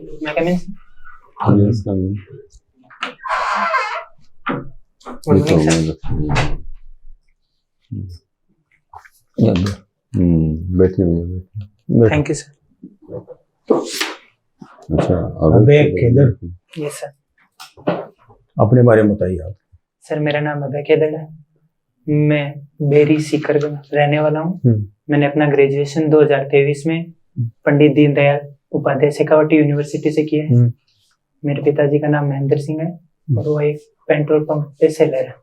मैं कम इन। Yes, come in. Good morning sir. बैठिए भैया बैठिए। Thank you sir. अच्छा अबे केदर, यस सर। अपने बारे में बताइए आप। सर मेरा नाम अभय केदर है, मैं बेरी सीकर का रहने वाला हूँ। मैंने अपना ग्रेजुएशन 2023 में पंडित दीनदयाल उपाध्याय शेखावटी यूनिवर्सिटी से किया है। मेरे पिताजी का नाम महेंद्र सिंह है और वो एक पेट्रोल पंप पे सेलर है।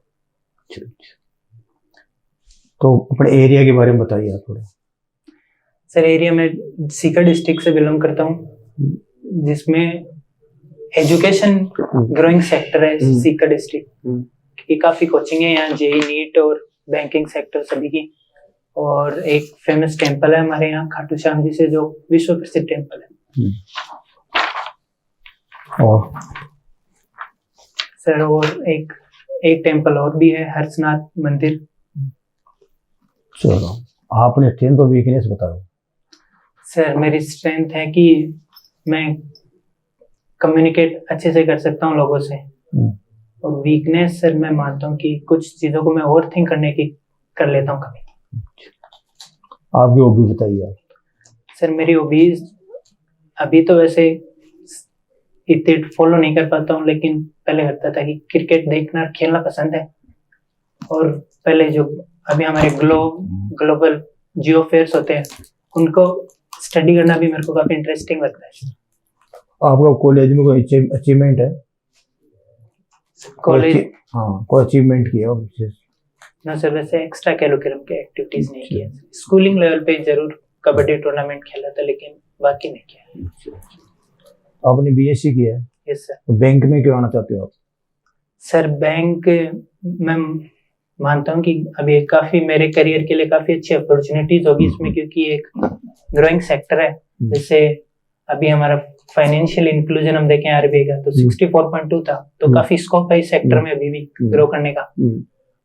तो अपने एरिया के बारे में बताइए आप थोड़ा। सर एरिया में सीकर डिस्ट्रिक्ट से बिलोंग करता हूँ, जिसमें एजुकेशन ग्रोइंग सेक्टर है सीकर डिस्ट्रिक्ट की। काफी कोचिंग है यहाँ, जेई नीट और बैंकिंग सेक्टर सभी की। और एक फेमस टेम्पल है हमारे यहाँ खाटू श्याम जी से, जो विश्व प्रसिद्ध टेम्पल है। और सर और एक टेम्पल और भी है, हर्षनाथ मंदिर। चलो, आपने स्ट्रेंथ और वीकनेस बताओ। सर मेरी स्ट्रेंथ है कि मैं कम्युनिकेट अच्छे से कर सकता हूँ लोगों से। और वीकनेस सर मैं मानता हूँ कि कुछ चीज़ों को मैं ओवर थिंक करने की कर लेता हूँ कभी। आपकी हॉबी बताइए आप। सर मेरी हॉबीज अभी तो वैसे इतने फॉलो नहीं कर पाता हूँ, लेकिन पहले करता था कि क्रिकेट देखना खेलना पसंद है। और पहले जो अभी हमारे ग्लोबल जियो फेयर्स होते हैं उनको स्टडी करना भी मेरे को काफी इंटरेस्टिंग लगता है। आपका कॉलेज में कोई अचीवमेंट है? कॉलेज हाँ, कोई अचीवमेंट किया हो विशेष? ना सर, वैसे एक्स्ट्रा कैरिकुलम के एक्टिविटीज नहीं किया। स्कूलिंग लेवल पे जरूर कबड्डी टूर्नामेंट खेला था, लेकिन बाकी नहीं किया। आपने बीएससी किया है? Yes sir. तो बैंक में क्यों आना चाहते हो आप? सर बैंक मैं मानता हूँ कि अभी काफी मेरे करियर के लिए काफी अच्छी अपॉर्चुनिटीज होगी इसमें, क्योंकि एक ग्रोइंग सेक्टर है। जैसे अभी हमारा फाइनेंशियल इंक्लूजन हम देखें आरबीआई का तो 64.2 था, तो काफी स्कोप है इस सेक्टर में अभी भी ग्रो करने का।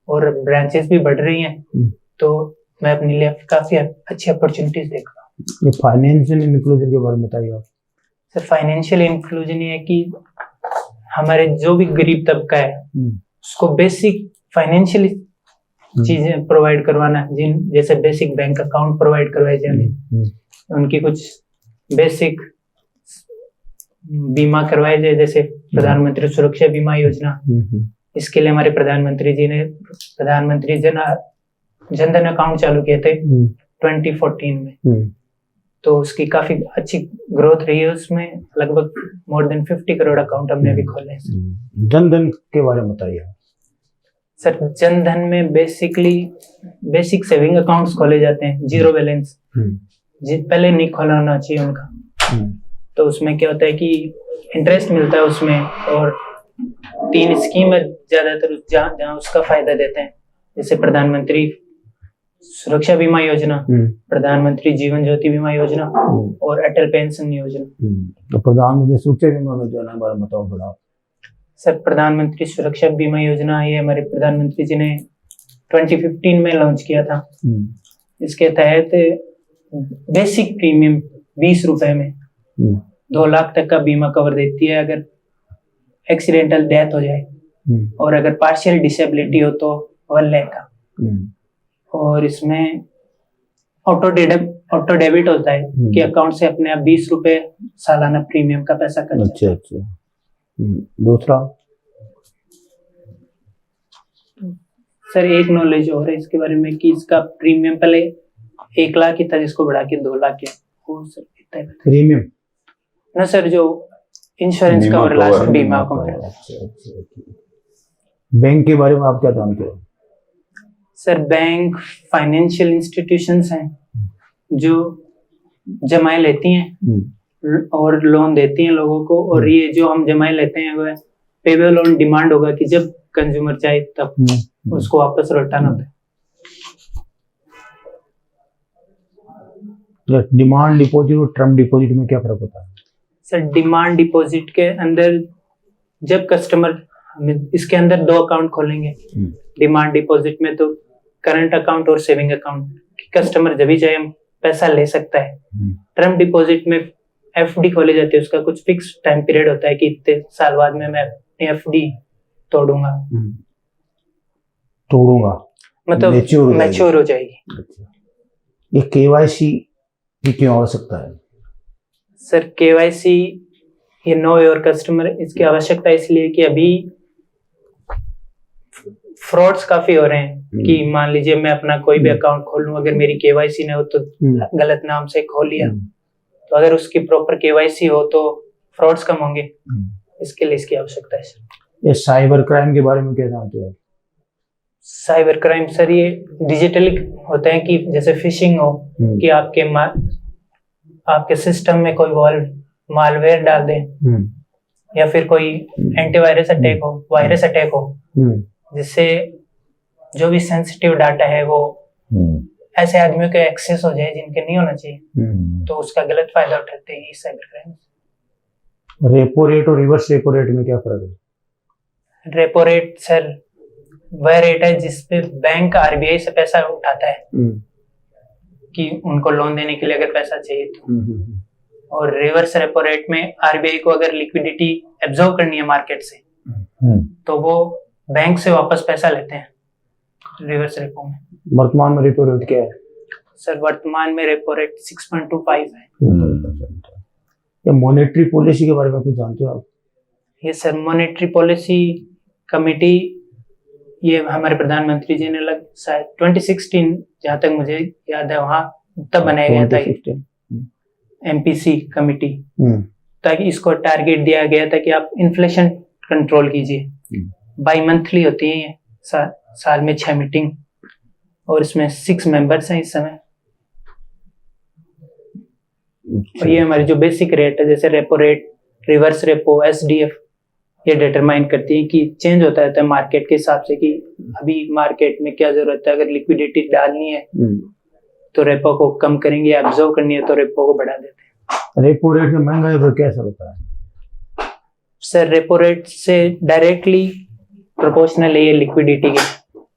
और ब्रांचेस भी बढ़ रही हैं, तो मैं अपने लिए काफी अच्छी अपॉर्चुनिटीज देख रहा हूँ। ये फाइनेंशियल इंक्लूजन के बारे में बताइए आप। सर फाइनेंशियल इंक्लूजन ये है कि हमारे जो भी गरीब तबका है उसको बेसिक फाइनेंशियल चीजें प्रोवाइड करवाना, जिन जैसे बेसिक बैंक अकाउंट प्रोवाइड करवाए जाने, उनकी कुछ बेसिक बीमा करवाए जाए, जैसे प्रधानमंत्री सुरक्षा बीमा योजना। इसके लिए हमारे प्रधानमंत्री जी ने प्रधानमंत्री जनधन अकाउंट चालू किए थे 2014 में। तो उसकी काफी अच्छी ग्रोथ रही है, उसमें लगभग मोर देन 50 करोड़ अकाउंट हमने अभी खोले हैं। जनधन के बारे में बताइए। सर जनधन में बेसिक सेविंग अकाउंट्स खोले जाते हैं, जीरो बैलेंस, पहले नहीं खोला होना चाहिए उनका। तो उसमें क्या होता है कि इंटरेस्ट मिलता है उसमें, और 3 स्कीम है ज्यादातर जहाँ उसका फायदा देते हैं, जैसे प्रधानमंत्री सुरक्षा बीमा योजना, प्रधानमंत्री जीवन ज्योति बीमा योजना और अटल पेंशन योजना। तो प्रधानमंत्री सुरक्षा बीमा योजना के बारे में बताओ थोड़ा। सर प्रधानमंत्री सुरक्षा बीमा योजना ये हमारे प्रधानमंत्री जी ने 2015 में लॉन्च किया था। इसके तहत बेसिक प्रीमियम 20 रुपए में 2 लाख तक का बीमा कवर देती है अगर एक्सीडेंटल डेथ हो जाए, और अगर पार्शियल डिसेबिलिटी हो तो 1 लाख का। और इसमें ऑटो डेबिट होता है कि अकाउंट से अपने आप 20 रुपए सालाना प्रीमियम का पैसा कट जाता है। अच्छा। दूसरा सर एक नॉलेज और है इसके बारे में कि इसका प्रीमियम पहले 1 लाख ही था, जिसको बढ़ा के 2 लाख किया। वो सर कितना है प्रीमियम ना सर, जो इंश्योरेंस कवर लास्ट बीमा कवर। बैंक के बारे में आप क्या जानते हो? सर बैंक फाइनेंशियल इंस्टीट्यूशंस हैं जो जमाए लेती हैं और लोन देती हैं लोगों को, और ये जो हम जमाए लेते हैं वह पेबल ऑन डिमांड होगा कि जब कंज्यूमर चाहे तब उसको वापस लौटाना होता है। डिमांड डिपॉजिट और टर्म डिपॉजिट में क्या फर्क होता है? सर डिमांड डिपॉजिट के अंदर जब कस्टमर इसके अंदर 2 अकाउंट खोलेंगे। डिमांड डिपॉजिट में तो करंट अकाउंट और सेविंग अकाउंट, कस्टमर जब भी चाहे पैसा ले सकता है। टर्म डिपॉजिट में एफडी खोली जाती है, उसका कुछ फिक्स टाइम पीरियड होता है कि इतने साल बाद में मैं अपनी एफडी तोड़ूंगा, तोड़ूंगा, मतलब मैच्योर हो जाएगी। अच्छा, ये केवाईसी की क्यों आवश्यकता है? सर केवाईसी, ये नो योर कस्टमर, इसकी आवश्यकता इसलिए कि अभी फ्रॉड्स काफी हो रहे हैं कि मान लीजिए मैं अपना कोई भी अकाउंट खोल लूं, अगर मेरी केवाईसी ना हो तो गलत नाम से खोल लिया, तो अगर उसकी प्रॉपर केवाईसी हो तो फ्रॉड्स कम होंगे, इसके लिए इसकी आवश्यकता है सर। ये साइबर क्राइम के बारे में क्या जानते हो? साइबर क्राइम सर ये डिजिटली होते हैं कि जैसे फिशिंग हो, कि आपके सिस्टम में कोई मालवेयर डाल दें, या फिर कोई एंटीवायरस अटैक हो, वायरस अटैक हो, जिससे जो भी सेंसिटिव डाटा है वो ऐसे आदमियों के एक्सेस हो जाए जिनके नहीं होना चाहिए, तो उसका गलत फायदा उठाते हैं साइबर क्राइम। रेपो रेट और रिवर्स रेपो रेट में क्या फर्क है? रेपो रेट सर वह रेट है जिसपे बैंक आरबीआई से पैसा उठाता है कि उनको लोन देने के लिए अगर पैसा चाहिए तो, और रिवर्स रेपो रेट में आरबीआई को अगर लिक्विडिटी एब्जॉर्ब करनी है मार्केट से तो वो बैंक से वापस पैसा लेते हैं रिवर्स रेपो में। वर्तमान में रेपो रेट क्या है? सर वर्तमान में रेपो रेट 6.25 है। ये मॉनेटरी पॉलिसी के बारे में कुछ जानते हो आप? ये सर मॉनेटरी पॉलिसी कमेटी, ये हमारे प्रधानमंत्री जी ने शायद 2016 जहाँ तक मुझे याद है वहाँ तब बनाया गया था एमपीसी कमेटी, ताकि इसको टारगेट दिया गया था कि आप इन्फ्लेशन कंट्रोल कीजिए। बाई मंथली होती है ये, साल में 6 मीटिंग, और इसमें 6 मेंबर्स हैं इस समय। और ये हमारी जो बेसिक रेट है जैसे repo rate, reverse repo, SDF, ये डिटरमाइन करती है कि चेंज होता रहता है मार्केट के हिसाब से कि अभी मार्केट में क्या जरूरत है। अगर लिक्विडिटी डालनी है तो रेपो को कम करेंगे, एब्जॉर्ब करनी है तो रेपो को बढ़ा देते हैं। रेपो रेट में महंगाई पर क्या असर होता है? सर रेपो रेट से डायरेक्टली प्रोपोर्शनल है ये लिक्विडिटी के,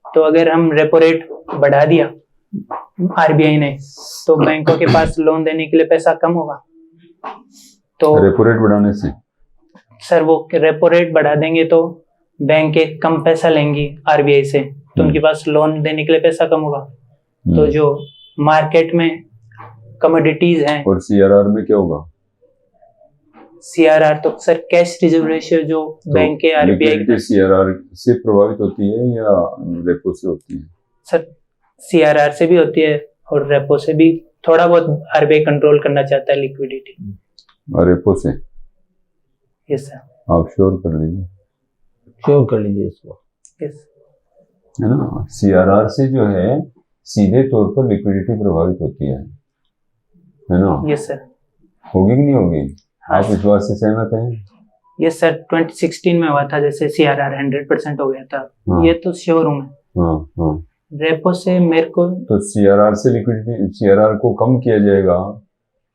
तो अगर हम रेपो रेट बढ़ा दिया आरबीआई ने तो बैंकों के पास लोन देने के लिए पैसा कम होगा। तो रेपो रेट बढ़ाने से सर वो रेपो रेट बढ़ा देंगे तो बैंक के कम पैसा लेंगी आरबीआई से, तो उनके पास लोन देने के लिए पैसा कम होगा। तो जो मार्केट में कमोडिटीज हैं। और सीआरआर में क्या होगा? सीआरआर तो सर कैश रिजर्व रेशियो जो तो बैंक के आरबीआई सीआरआर से प्रभावित होती है या रेपो से होती है? सर सीआरआर से भी होती है और रेपो से भी, थोड़ा बहुत आरबीआई कंट्रोल करना चाहता है लिक्विडिटी। और रेपो से? Yes sir. आप श्योर कर लीजिए, श्योर कर लीजिए इसको। यस है ना, सीआरआर से जो है सीधे तौर पर लिक्विडिटी प्रभावित होती है ना? Yes sir. होगी कि नहीं होगी? आप इस बात से सहमत हैं? यस सर, 2016 में हुआ था जैसे सीआरआर 100% हो गया था। हाँ। ये तो श्योर हूँ मैं। हाँ। रेपो से मेरे को तो सीआरआर से लिक्विडिटी, सीआरआर को कम किया जाएगा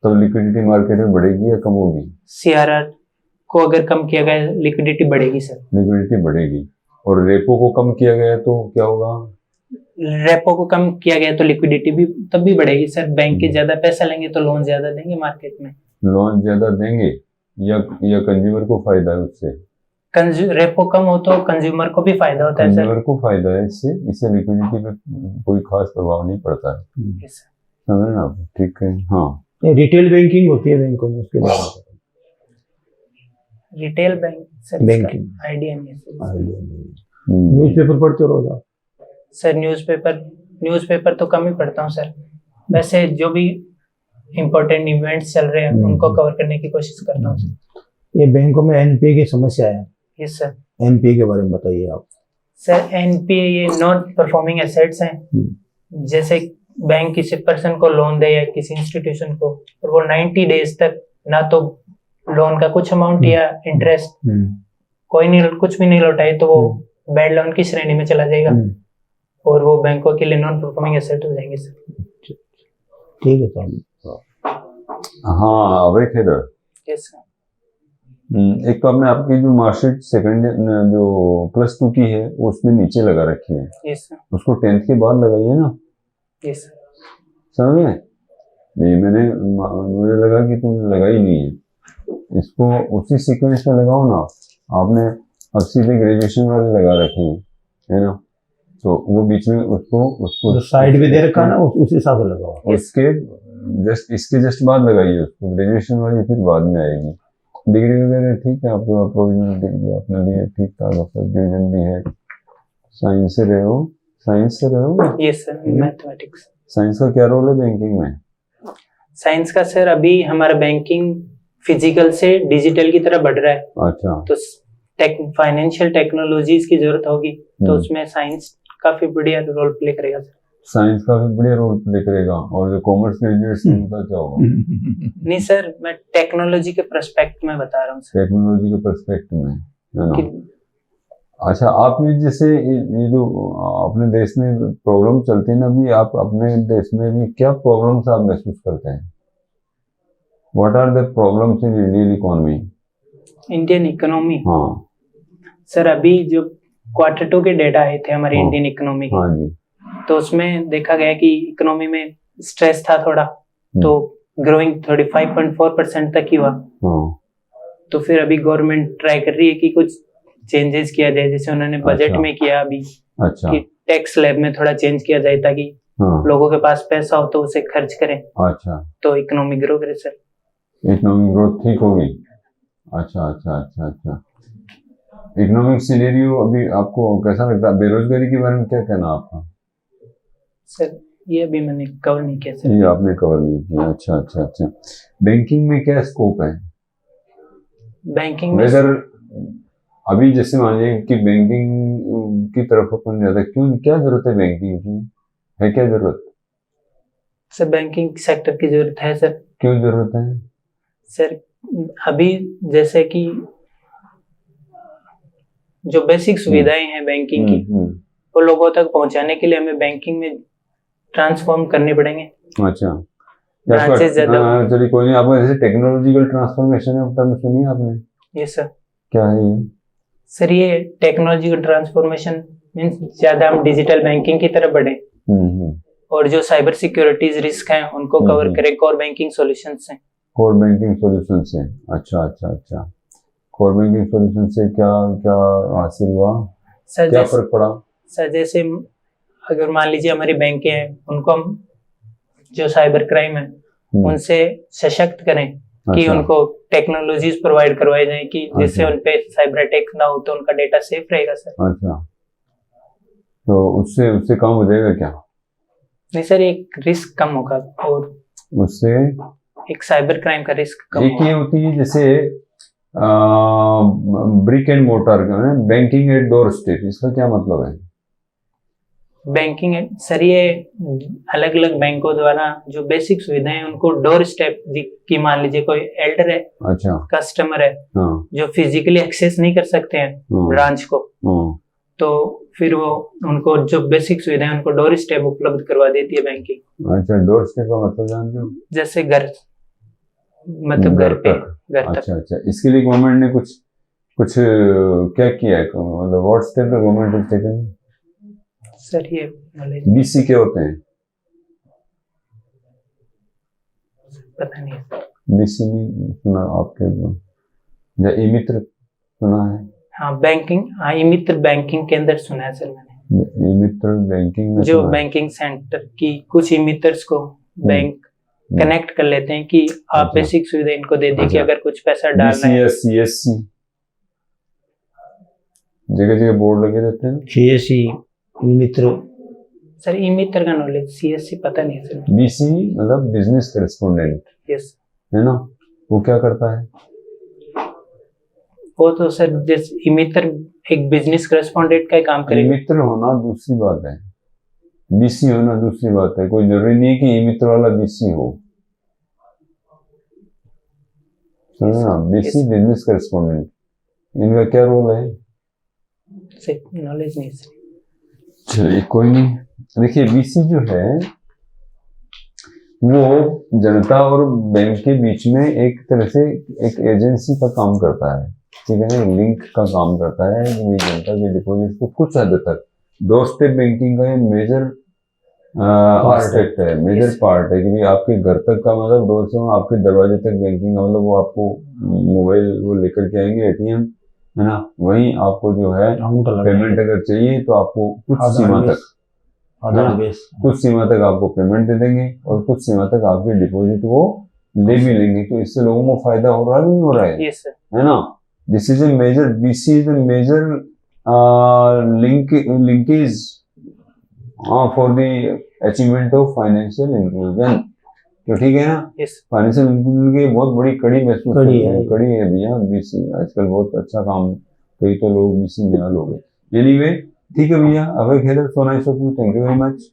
तब लिक्विडिटी मार्केट में बढ़ेगी या कम होगी? सीआरआर को अगर कम किया गया लिक्विडिटी बढ़ेगी सर। लिक्विडिटी बढ़ेगी। और रेपो को कम किया गया तो क्या होगा? रेपो को कम किया गया तो लिक्विडिटी भी तब भी बढ़ेगी सर। बैंक के ज्यादा पैसा लेंगे तो लोन ज्यादा देंगे मार्केट में। लोन ज्यादा देंगे या कंज्यूमर को फायदा है उससे? रेपो कम हो तो कंज्यूमर को भी फायदा होता है सर। कंज्यूमर को फायदा है इससे लिक्विडिटी पे कोई खास प्रभाव नहीं पड़ता है। समझ ना आप? ठीक है। हाँ, रिटेल बैंकिंग होती है बैंकों में, उसके बारे में। Retail bank sir banking idea नहीं है। न्यूज़पेपर पढ़ते हो रोज आप? सर न्यूज़पेपर तो कम ही पढ़ता हूँ सर। वैसे जो भी इम्पोर्टेंट इवेंट्स चल रहे हैं उनको कवर करने की कोशिश करता हूँ सर। ये बैंकों में एनपीए की समस्या है। Yes sir. एनपीए के बारे में बताइए आप। सर एनपीए ये नॉन परफॉर्मिंग एसेट्स हैं। जैसे बैंक किसी पर्सन को लोन दे या किसी इंस्टीट्यूशन को, और वो 90 डेज तक ना तो लोन का कुछ अमाउंट या इंटरेस्ट कोई नहीं, कुछ भी नहीं लौटाए तो वो बैड लोन की श्रेणी में चला जाएगा और वो बैंकों के लिए नॉन परफॉर्मिंग एसेट हो जाएंगे सर। ठीक है सर। हाँ, अवैध इधर। Yes sir. एक तो आपने आपकी जो मार्कशीट सेकंड जो +2 की है वो उसमें नीचे लगा रखी है। Yes sir. उसको 10th के बाद लगाइए ना। Yes sir. समझ में? नहीं, मुझे लगा कि तुमने लगा ही नहीं है इसको, उसी सीक्वेंस में लगाओ ना। आपने अब सीधे ग्रेजुएशन वाले लगा रखे हैं, है ना, तो वो बीच में उसको जो साइड में दे रखा है ना उस हिसाब से लगाओ। उसके इसके जस्ट बाद लगाइए उसको, ग्रेजुएशन वाली फिर बाद में आएगी। डिग्री वगैरह ठीक है, आपको प्रोविजनल डिग्री अपने लिए ठीक ठाक, फर्स्ट डिवीजन भी है। साइंस से रहे हो? Yes sir, mathematics. साइंस का क्या रोल है बैंकिंग में? साइंस का सर अभी हमारा बैंकिंग फिजिकल से डिजिटल की तरफ बढ़ रहा है। अच्छा। तो फाइनेंशियल टेक्नोलॉजीज की जरूरत होगी, तो उसमें साइंस काफी बढ़िया रोल प्ले करेगा सर। साइंस काफी बढ़िया रोल प्ले करेगा। और जो कॉमर्स ग्रेजुएट्स हैं उनका क्या होगा? नहीं सर, मैं टेक्नोलॉजी के पर्सपेक्ट में बता रहा हूँ सर। टेक्नोलॉजी के पर्सपेक्ट में, है ना। अच्छा, आप भी जैसे ये जो अपने देश में प्रॉब्लम चलती है ना, अभी आप अपने देश में भी क्या प्रॉब्लम्स आप महसूस करते हैं? What are the problems in Indian economy? Indian economy? हाँ सर, अभी जो Q2 के डेटा आए थे हमारे इंडियन इकोनॉमी के, हाँ जी, तो उसमें देखा गया कि इकोनॉमी में स्ट्रेस था थोड़ा, तो ग्रोइंग 35.4% तक ही हुआ। तो फिर अभी गवर्नमेंट ट्राई कर रही है कि कुछ चेंजेस किया जाए, जैसे उन्होंने बजट में किया अभी। अच्छा। कि टैक्स स्लैब में थोड़ा चेंज किया जाए ताकि लोगों के पास पैसा हो तो उसे खर्च करें। अच्छा। तो इकोनॉमी ग्रो करे सर। इकोनॉमिक ग्रोथ ठीक होगी। अच्छा अच्छा अच्छा अच्छा। इकोनॉमिक सिनेरियो अभी आपको कैसा लगता है? बेरोजगारी के बारे में क्या कहना आपका? सर ये अभी मैंने कवर नहीं किया सर। ये आपने कवर नहीं किया। अच्छा अच्छा अच्छा। बैंकिंग में क्या स्कोप है? बैंकिंग में वेदर अभी जैसे मान लीजिए कि बैंकिंग की तरफ अपन ज्यादा क्यों, क्या जरूरत है बैंकिंग की? है क्या जरूरत? सर बैंकिंग सेक्टर की जरूरत है सर। क्यों जरूरत है सर? अभी जैसे कि जो बेसिक सुविधाएं हैं बैंकिंग की, वो लोगों तक पहुंचाने के लिए हमें बैंकिंग में ट्रांसफॉर्म करने पड़ेंगे। अच्छा। ब्रांचेस ज्यादा। चलिए कोई नहीं, आपको जैसे टेक्नोलॉजिकल ट्रांसफॉर्मेशन है टर्म सुनी आपने? Yes sir. क्या है ये? सर ये टेक्नोलॉजिकल ट्रांसफॉर्मेशन मींस ज्यादा हम डिजिटल बैंकिंग की तरफ बढ़े, और जो साइबर सिक्योरिटीज रिस्क हैं उनको कवर करें कोर बैंकिंग सॉल्यूशन से। कोर बैंकिंग सॉल्यूशन से, अच्छा अच्छा अच्छा। कोर बैंकिंग सॉल्यूशन से क्या क्या हासिल हुआ सर? क्या फर्क पड़ा सर? जैसे अगर मान लीजिए हमारी बैंकें हैं, उनको हम जो साइबर क्राइम है उनसे सशक्त करें। कि अच्छा। उनको टेक्नोलॉजीज प्रोवाइड करवाई जाए कि जिससे उन पे साइबर अटैक ना हो, तो उनका डेटा सेफ रहेगा सर। अच्छा, तो उससे कम हो जाएगा क्या? नहीं सर, एक रिस्क कम होगा और उससे एक साइबर क्राइम का रिस्क कम एक ये होती है जैसे brick and mortar banking at doorstep, इसका क्या मतलब है? बैंकिंग सर ये अलग अलग बैंकों द्वारा जो बेसिक सुविधाएं उनको डोर स्टेप की, मान लीजिए कोई एल्डर है, अच्छा, कस्टमर है, जो फिजिकली एक्सेस नहीं कर सकते हैं ब्रांच को, तो फिर वो उनको जो बेसिक सुविधाएं उनको डोर स्टेप उपलब्ध करवा देती है बैंकिंग। अच्छा, डोर स्टेप का मतलब जानते हो? जैसे घर, मतलब घर पे, घर तक। अच्छा अच्छा। इसके लिए गवर्नमेंट ने कुछ क्या किया है? मतलब what step the government has taken? Sir ये बीसी क्या होते हैं? पता नहीं। बीसी नहीं सुना आपके? या ई मित्र सुना है? हाँ बैंकिंग, हाँ ई मित्र बैंकिंग के अंदर सुना है सर मैंने। ई मित्र बैंकिंग में जो बैंकिंग सेंटर की कुछ ई मित्रस को बैंक कनेक्ट कर लेते हैं कि आप बेसिक सुविधा इनको दे दें कि अगर कुछ पैसा डालना है। सीएससी जगह जगह बोर्ड लगे रहते हैं। सीएससी, ई मित्र। सर ई मित्र का नॉलेज, सीएससी पता नहीं है सर। बीसी मतलब बिजनेस करेस्पोंडेंट। यस, है ना। वो क्या करता है? वो तो सर जैसे ई मित्र एक बिजनेस करेस्पोंडेंट का काम करेगा। ई मित्र होना दूसरी बात है, बीसी होना दूसरी बात है। कोई जरूरी नहीं है कि ई मित्र वाला बीसी हो, समझे ना। बीसी बिजनेस करेस्पोंडेंट, इनका क्या रोल है? नॉलेज नहीं सर। चलिए कोई नहीं। देखिए बीसी जो है वो जनता और बैंक के बीच में एक तरह से एक एजेंसी का काम करता है, ठीक है ना, लिंक का काम करता है। जनता के डिपॉजिट को कुछ हद तक डोर स्टेप बैंकिंग का ये मेजर एस्पेक्ट है, मेजर पार्ट है कि भाई आपके घर तक का मतलब डोर से आपके दरवाजे तक बैंकिंग का मतलब वो आपको मोबाइल वो लेकर के आएंगे, एटीएम है ना, वहीं आपको जो है अंगूठा लगा पेमेंट अगर चाहिए तो आपको कुछ सीमा तक आधार बेस। कुछ सीमा तक आपको पेमेंट दे देंगे और कुछ सीमा तक आपकी डिपॉजिट वो ले भी लेंगे। तो इससे लोगों को फायदा हो रहा है नहीं हो रहा है? यस सर, है ना। This is a major, BC is a major linkage for the achievement of financial inclusion. तो ठीक है ना, यस फाइनेंशियल इंक्लूजन की बहुत बड़ी कड़ी महसूस कड़ी करते हैं। है। कड़ी है भैया बीसी, आजकल बहुत अच्छा काम, कई तो लोग बीसी में आ लोग। एनीवे ठीक है भैया, Abhay Khelar, so nice of you, thank you very much.